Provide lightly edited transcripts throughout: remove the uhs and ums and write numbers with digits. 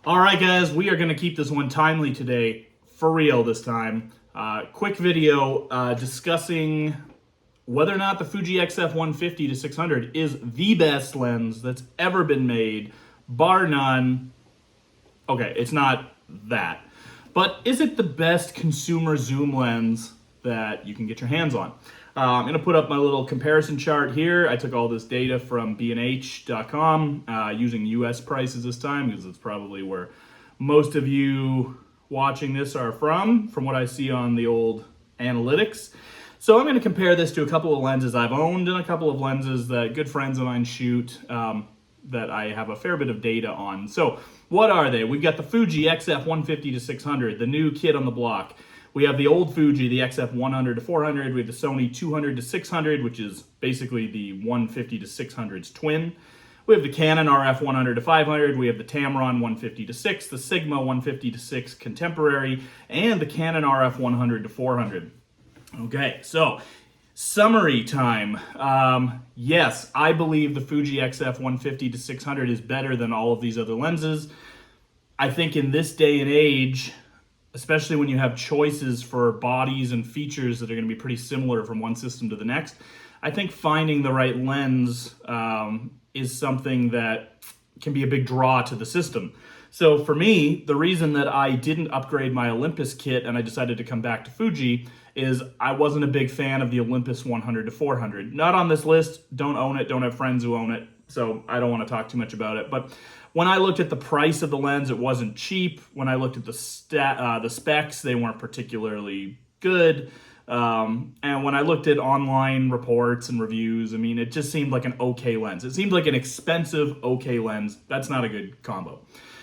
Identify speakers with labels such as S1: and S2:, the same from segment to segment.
S1: All right, guys, we are going to keep this one timely today, for real this time. Quick video discussing whether or not the Fuji XF150-600 is the best lens that's ever been made, bar none. Okay, it's not that. But is it the best consumer zoom lens that you can get your hands on? I'm going to put up my little comparison chart here. I took all this data from B&H.com using US prices this time because it's probably where most of you watching this are from what I see on the old analytics. So I'm going to compare this to a couple of lenses I've owned and a couple of lenses that good friends of mine shoot that I have a fair bit of data on. So what are they? We've got the Fuji XF150-600, the new kid on the block. We have the old Fuji, the XF100-400. We have the Sony 200-600, which is basically the 150-600's twin. We have the Canon RF100-500. We have the Tamron 150-6, the Sigma 150-6 Contemporary, and the Canon RF100-400. Okay, so summary time. Yes, I believe the Fuji XF150-600 is better than all of these other lenses. I think in this day and age, especially when you have choices for bodies and features that are going to be pretty similar from one system to the next, I think finding the right lens is something that can be a big draw to the system. So for me, the reason that I didn't upgrade my Olympus kit and I decided to come back to Fuji is I wasn't a big fan of the Olympus 100-400. Not on this list, don't own it, don't have friends who own it, so I don't want to talk too much about it. But when I looked at the price of the lens, it wasn't cheap. When I looked at the specs, they weren't particularly good. And when I looked at online reports and reviews, I mean, it just seemed like an okay lens. It seemed like an expensive, okay lens. That's not a good combo.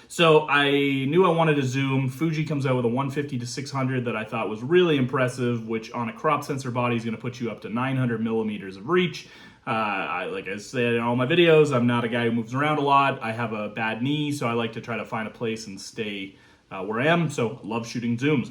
S1: So I knew I wanted to zoom. Fuji comes out with a 150-600 that I thought was really impressive, which on a crop sensor body is going to put you up to 900 millimeters of reach. Like I said in all my videos, I'm not a guy who moves around a lot. I have a bad knee, so I like to try to find a place and stay where I am. So I love shooting zooms.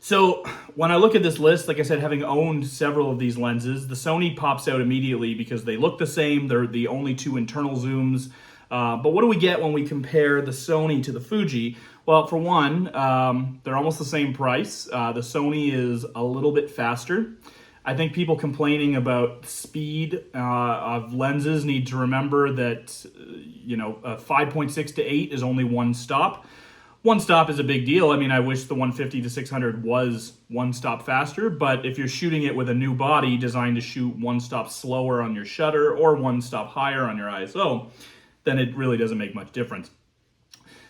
S1: So when I look at this list, like I said, having owned several of these lenses, the Sony pops out immediately because they look the same. They're the only two internal zooms. But what do we get when we compare the Sony to the Fuji? Well, for one, they're almost the same price. The Sony is a little bit faster. I think people complaining about speed of lenses need to remember that, a 5.6 to 8 is only one stop. One stop is a big deal. I mean, I wish the 150-600 was one stop faster, but if you're shooting it with a new body designed to shoot one stop slower on your shutter or one stop higher on your ISO, then it really doesn't make much difference.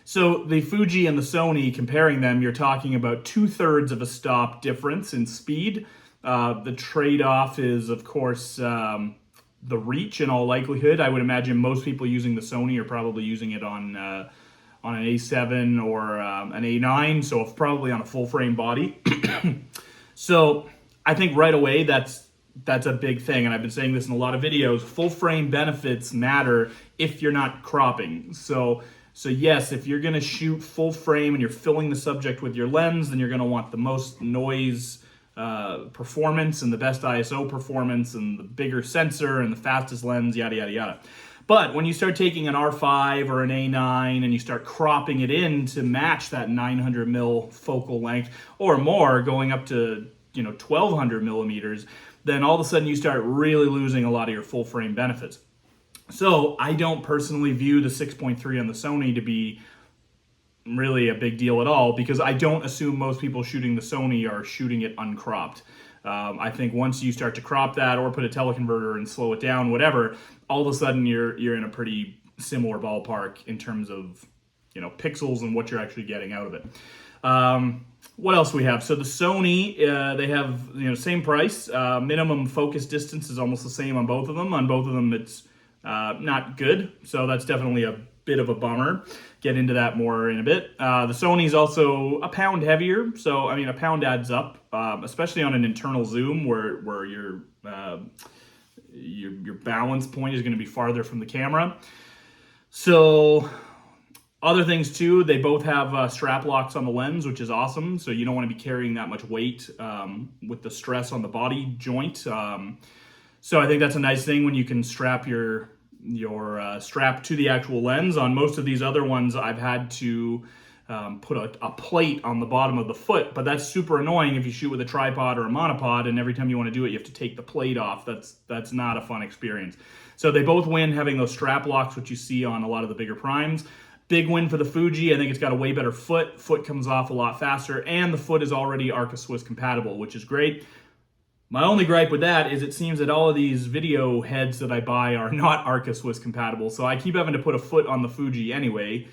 S1: So the Fuji and the Sony, comparing them, you're talking about 2/3 of a stop difference in speed. The trade-off is, of course, the reach in all likelihood. I would imagine most people using the Sony are probably using it on an A7 or an A9, so probably on a full-frame body. So I think right away that's a big thing, and I've been saying this in a lot of videos. Full-frame benefits matter if you're not cropping. So yes, if you're going to shoot full-frame and you're filling the subject with your lens, then you're going to want the most noise performance and the best ISO performance and the bigger sensor and the fastest lens, yada, yada, yada. But when you start taking an R5 or an A9 and you start cropping it in to match that 900 mil focal length or more, going up to 1200 millimeters, then all of a sudden you start really losing a lot of your full frame benefits. So I don't personally view the 6.3 on the Sony to be really a big deal at all, because I don't assume most people shooting the Sony are shooting it uncropped. I think once you start to crop that or put a teleconverter and slow it down, whatever, all of a sudden you're in a pretty similar ballpark in terms of pixels and what you're actually getting out of it. What else we have? So the Sony, they have same price. Minimum focus distance is almost the same on both of them. On both of them, it's not good. So that's definitely a bit of a bummer. Get into that more in a bit. The Sony's also a pound heavier, so I mean a pound adds up, especially on an internal zoom where your balance point is going to be farther from the camera. So other things too, they both have strap locks on the lens, which is awesome. So you don't want to be carrying that much weight with the stress on the body joint. So I think that's a nice thing when you can strap your strap to the actual lens. On most of these other ones, I've had to put a plate on the bottom of the foot, but that's super annoying if you shoot with a tripod or a monopod, and every time you want to do it, you have to take the plate off. That's not a fun experience. So they both win having those strap locks, which you see on a lot of the bigger primes. Big win for the Fuji. I think it's got a way better foot. Foot comes off a lot faster, and the foot is already Arca Swiss compatible, which is great. My only gripe with that is it seems that all of these video heads that I buy are not Arca Swiss compatible, so I keep having to put a foot on the Fuji anyway,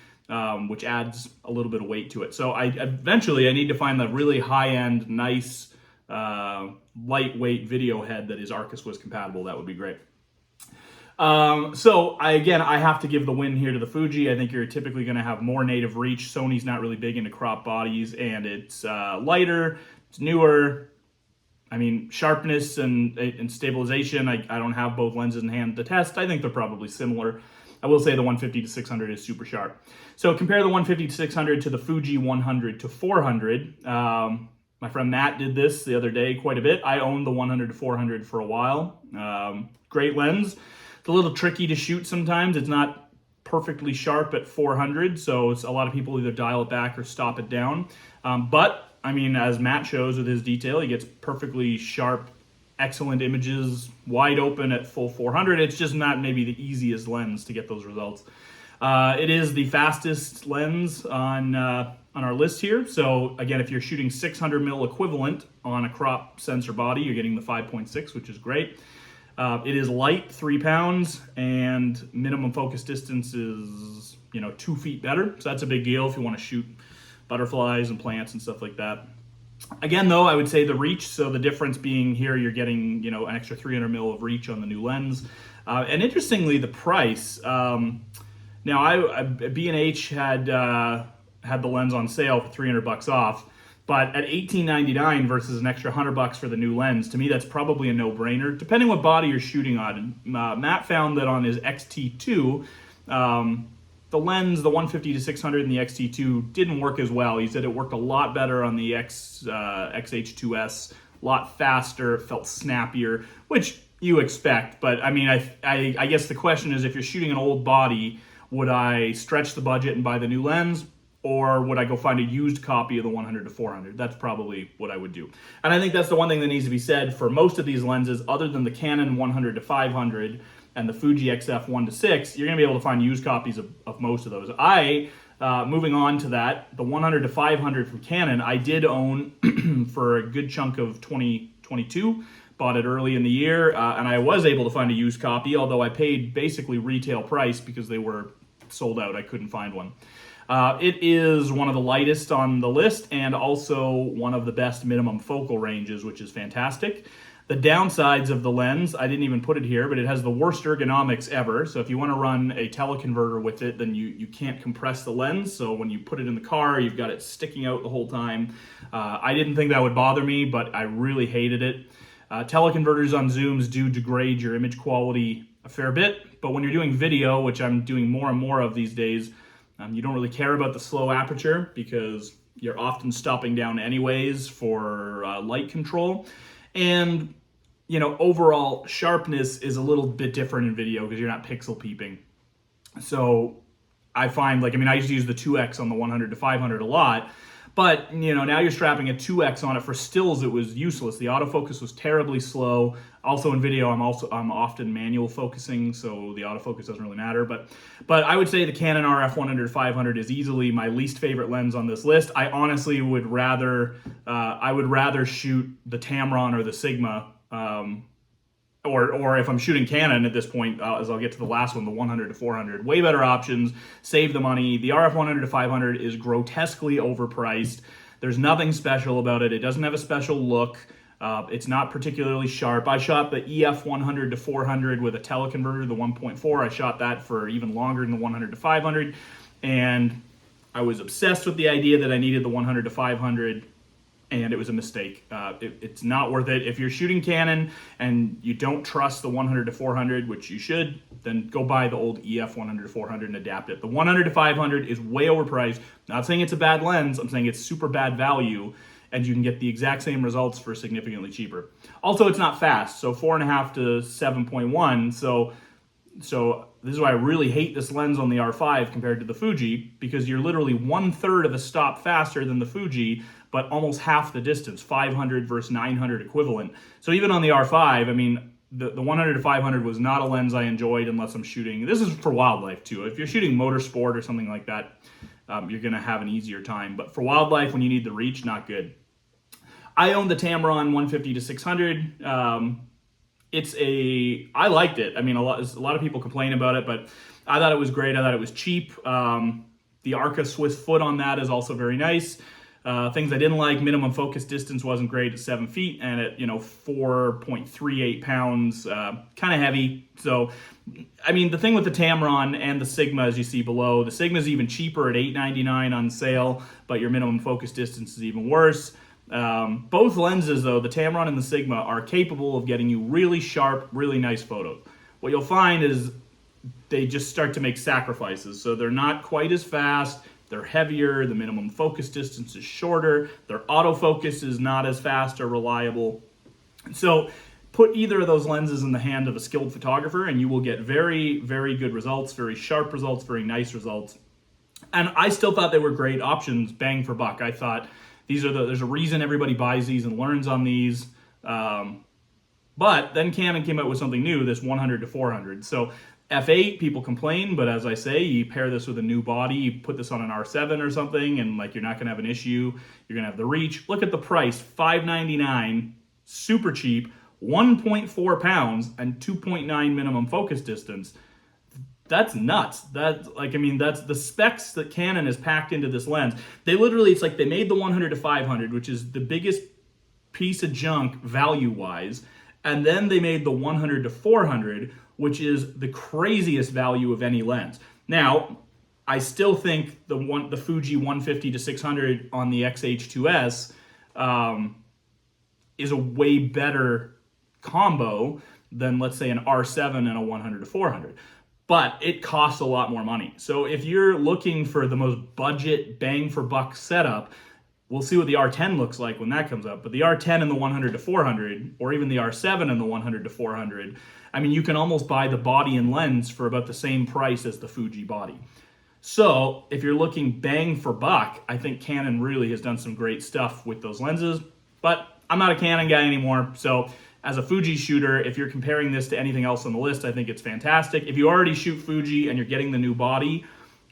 S1: which adds a little bit of weight to it. So eventually I need to find the really high-end, nice, lightweight video head that is Arca Swiss compatible. That would be great. So I have to give the win here to the Fuji. I think you're typically going to have more native reach. Sony's not really big into crop bodies, and it's lighter, it's newer. I mean, sharpness and stabilization, I don't have both lenses in hand to test. I think they're probably similar. I will say the 150-600 is super sharp. So compare the 150-600 to the Fuji 100-400. My friend Matt did this the other day quite a bit. I owned the 100-400 for a while. Great lens. It's a little tricky to shoot sometimes. It's not perfectly sharp at 400, so a lot of people either dial it back or stop it down. But I mean, as Matt shows with his detail, he gets perfectly sharp, excellent images, wide open at full 400. It's just not maybe the easiest lens to get those results. It is the fastest lens on our list here. So again, if you're shooting 600 mil equivalent on a crop sensor body, you're getting the 5.6, which is great. It is light, 3 pounds, and minimum focus distance is 2 feet better. So that's a big deal if you want to shoot butterflies and plants and stuff like that. Again, though, I would say the reach, so the difference being here, you're getting, an extra 300 mil of reach on the new lens. And interestingly, the price. Now, B&H had the lens on sale for $300 off, but at $18.99 versus an extra $100 for the new lens, to me, that's probably a no-brainer, depending what body you're shooting on. Matt found that on his XT2, the lens, the 150-600 and the XT2 didn't work as well. He said it worked a lot better on the XH2S, a lot faster, felt snappier, which you expect. But I mean, I guess the question is, if you're shooting an old body, would I stretch the budget and buy the new lens? Or would I go find a used copy of the 100-400? That's probably what I would do. And I think that's the one thing that needs to be said for most of these lenses, other than the Canon 100-500 and the Fuji XF 1-6, you're going to be able to find used copies of most of those. Moving on to that, the 100-500 from Canon, I did own for a good chunk of 2022. Bought it early in the year, and I was able to find a used copy, although I paid basically retail price because they were sold out. I couldn't find one. It is one of the lightest on the list and also one of the best minimum focal ranges, which is fantastic. The downsides of the lens, I didn't even put it here, but it has the worst ergonomics ever. So if you want to run a teleconverter with it, then you can't compress the lens. So when you put it in the car, you've got it sticking out the whole time. I didn't think that would bother me, but I really hated it. Teleconverters on zooms do degrade your image quality a fair bit, but when you're doing video, which I'm doing more and more of these days, you don't really care about the slow aperture because you're often stopping down anyways for light control. And overall sharpness is a little bit different in video because you're not pixel peeping. So I find, I used to use the 2X on the 100-500 a lot, but now you're strapping a 2X on it. For stills, it was useless. The autofocus was terribly slow. Also in video, I'm often manual focusing, so the autofocus doesn't really matter. But I would say the Canon RF 100-500 is easily my least favorite lens on this list. I honestly would rather shoot the Tamron or the Sigma, or if I'm shooting Canon at this point, as I'll get to the last one, the 100-400. Way better options, save the money. The RF 100-500 is grotesquely overpriced. There's nothing special about it. It doesn't have a special look. It's not particularly sharp. I shot the EF 100-400 with a teleconverter, the 1.4. I shot that for even longer than the 100-500, and I was obsessed with the idea that I needed the 100-500, and it was a mistake. It's not worth it. If you're shooting Canon and you don't trust the 100-400, which you should, then go buy the old EF 100-400 and adapt it. The 100-500 is way overpriced. Not saying it's a bad lens. I'm saying it's super bad value, and you can get the exact same results for significantly cheaper. Also, it's not fast, so 4.5 to 7.1. So So this is why I really hate this lens on the R5 compared to the Fuji, because you're literally 1/3 of a stop faster than the Fuji, but almost half the distance, 500 versus 900 equivalent. So even on the R5, I mean, the 100 to 500 was not a lens I enjoyed unless I'm shooting. This is for wildlife too. If you're shooting motorsport or something like that, you're going to have an easier time. But for wildlife, when you need the reach, not good. I own the Tamron 150-600. I liked it. I mean, a lot of people complain about it, but I thought it was great. I thought it was cheap. The Arca Swiss foot on that is also very nice. Things I didn't like: minimum focus distance wasn't great at 7 feet, and at 4.38 pounds, kind of heavy. So, I mean, the thing with the Tamron and the Sigma, as you see below, the Sigma is even cheaper at $8.99 on sale, but your minimum focus distance is even worse. Both lenses, though, the Tamron and the Sigma, are capable of getting you really sharp, really nice photos. What you'll find is they just start to make sacrifices. So they're not quite as fast, they're heavier, the minimum focus distance is shorter, their autofocus is not as fast or reliable. So put either of those lenses in the hand of a skilled photographer and you will get very, very good results, very sharp results, very nice results. And I still thought they were great options, bang for buck. I thought there's a reason everybody buys these and learns on these. But then Canon came out with something new, this 100 to 400. So F8, people complain, but as I say, you pair this with a new body, you put this on an R7 or something, and like you're not gonna have an issue. You're gonna have the reach. Look at the price, $599, super cheap, 1.4 pounds and 2.9 minimum focus distance. That's nuts. That's the specs that Canon has packed into this lens. They literally, it's like they made the 100 to 500, which is the biggest piece of junk value-wise, and then they made the 100 to 400, which is the craziest value of any lens. Now, I still think the Fuji 150-600 on the XH2S is a way better combo than, let's say, an R7 and a 100 to 400. But it costs a lot more money. So if you're looking for the most budget bang for buck setup, we'll see what the R10 looks like when that comes up. But the R10 and the 100 to 400, or even the R7 and the 100 to 400, I mean, you can almost buy the body and lens for about the same price as the Fuji body. So if you're looking bang for buck, I think Canon really has done some great stuff with those lenses. But I'm not a Canon guy anymore, so as a Fuji shooter, if you're comparing this to anything else on the list, I think it's fantastic. If you already shoot Fuji and you're getting the new body,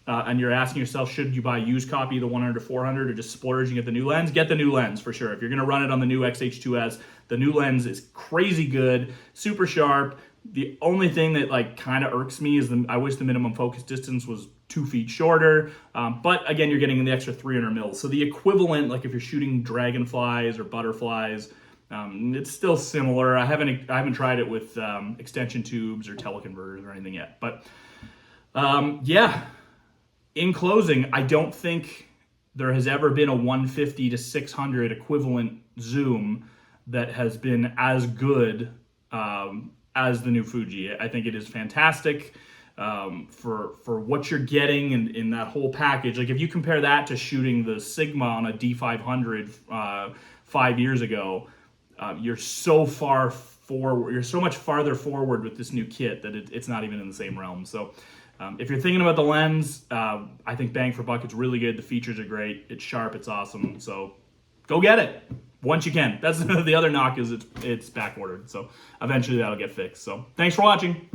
S1: and you're asking yourself, should you buy a used copy of the 100 to 400 or just splurging at the new lens? Get the new lens for sure. If you're gonna run it on the new XH2S, the new lens is crazy good, super sharp. The only thing that kind of irks me is I wish the minimum focus distance was 2 feet shorter. But again, you're getting the extra 300 mils. So the equivalent, like if you're shooting dragonflies or butterflies, it's still similar. I haven't tried it with extension tubes or teleconverters or anything yet. But yeah. In closing, I don't think there has ever been a 150 to 600 equivalent zoom that has been as good as the new Fuji. I think it is fantastic for what you're getting in that whole package. Like if you compare that to shooting the Sigma on a D500 5 years ago, you're so far forward. You're so much farther forward with this new kit that it's not even in the same realm. So. If you're thinking about the lens, I think bang for buck, it's really good. The features are great. It's sharp. It's awesome. So go get it once you can. That's the other knock is it's back ordered. So eventually that'll get fixed. So thanks for watching.